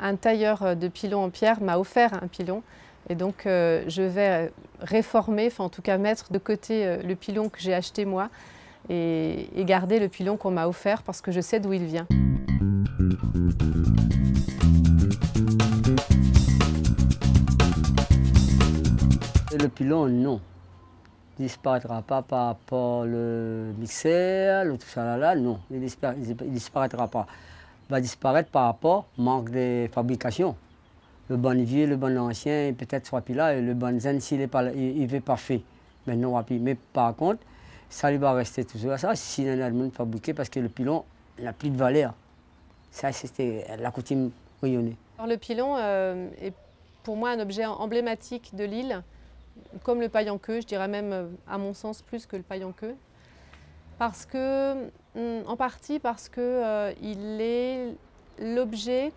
un tailleur de pilon en pierre m'a offert un pilon. Et donc je vais réformer, enfin en tout cas mettre de côté le pilon que j'ai acheté moi et garder le pilon qu'on m'a offert parce que je sais d'où il vient. Le pilon, non. Il ne disparaîtra pas par rapport au mixeur, le tout ça là, non. Il ne disparaîtra pas. Il va disparaître par rapport au manque de fabrication. Le bon vieux, le bon ancien, peut-être soit plus là, et le bon zen, s'il n'est pas là, il n'est pas fait. Mais non, mais par contre, ça lui va rester toujours à ça, s'il en a le monde fabriqué, parce que le pilon n'a plus de valeur. Ça, c'était la coutume rayonnée. Alors, le pilon est pour moi un objet emblématique de l'île, comme le paille-en-queue, je dirais même à mon sens plus que le paille-en-queue. En partie parce qu'il est l'objet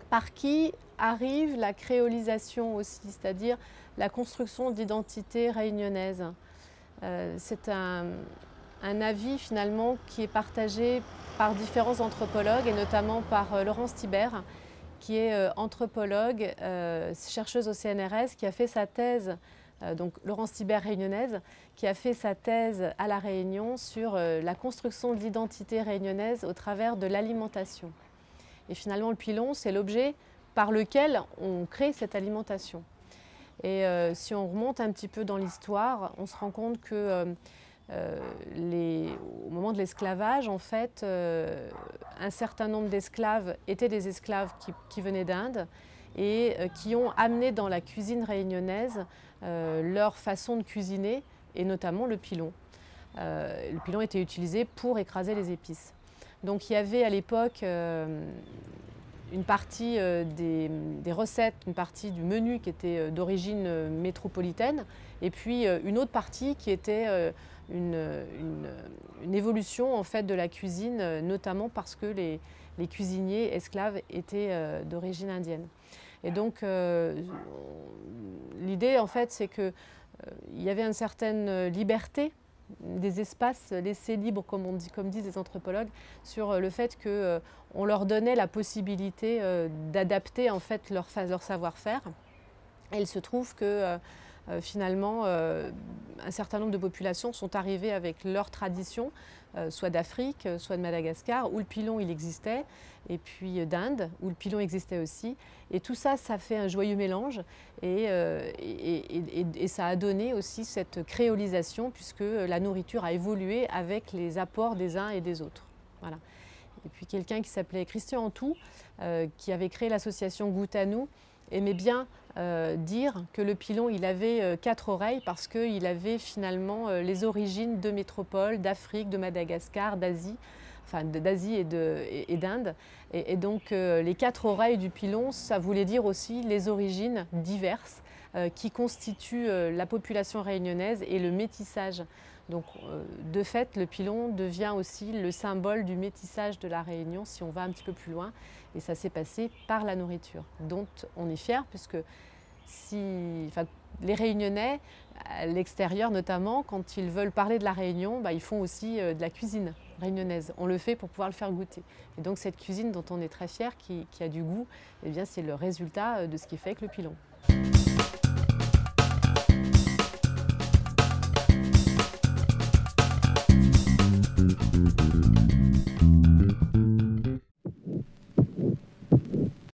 par qui arrive la créolisation aussi, c'est-à-dire la construction d'identité réunionnaise. C'est un avis finalement qui est partagé par différents anthropologues et notamment par Laurence Thibert, qui est anthropologue, chercheuse au CNRS, qui a fait sa thèse, donc Laurence Thibert réunionnaise, qui a fait sa thèse à La Réunion sur la construction de l'identité réunionnaise au travers de l'alimentation. Et finalement, le pilon, c'est l'objet par lequel on crée cette alimentation. Et si on remonte un petit peu dans l'histoire, on se rend compte que au moment de l'esclavage, en fait, un certain nombre d'esclaves étaient des esclaves qui venaient d'Inde et qui ont amené dans la cuisine réunionnaise leur façon de cuisiner, et notamment le pilon. Le pilon était utilisé pour écraser les épices. Donc il y avait à l'époque une partie des recettes, une partie du menu qui était d'origine métropolitaine, et puis une autre partie qui était une évolution en fait de la cuisine, notamment parce que les cuisiniers esclaves étaient d'origine indienne. Et donc l'idée en fait c'est qu'il y avait une certaine liberté des espaces laissés libres, comme disent les anthropologues, sur le fait qu'on leur donnait la possibilité d'adapter en fait leur savoir-faire. Et il se trouve que finalement, un certain nombre de populations sont arrivées avec leur tradition, soit d'Afrique, soit de Madagascar, où le pilon il existait, et puis d'Inde, où le pilon existait aussi. Et tout ça, ça fait un joyeux mélange, et ça a donné aussi cette créolisation, puisque la nourriture a évolué avec les apports des uns et des autres. Voilà. Et puis quelqu'un qui s'appelait Christian Antou, qui avait créé l'association Goût à nous, aimait bien dire que le pilon il avait 4 oreilles parce qu'il avait finalement les origines de métropoles, d'Afrique, de Madagascar, d'Asie, enfin d'Asie et d'Inde. Et donc les 4 oreilles du pilon, ça voulait dire aussi les origines diverses qui constituent la population réunionnaise et le métissage. Donc de fait, le pilon devient aussi le symbole du métissage de la Réunion si on va un petit peu plus loin. Et ça s'est passé par la nourriture, dont on est fier, puisque les Réunionnais, à l'extérieur notamment, quand ils veulent parler de la Réunion, ils font aussi de la cuisine réunionnaise. On le fait pour pouvoir le faire goûter. Et donc cette cuisine dont on est très fier, qui a du goût, eh bien c'est le résultat de ce qui est fait avec le pilon.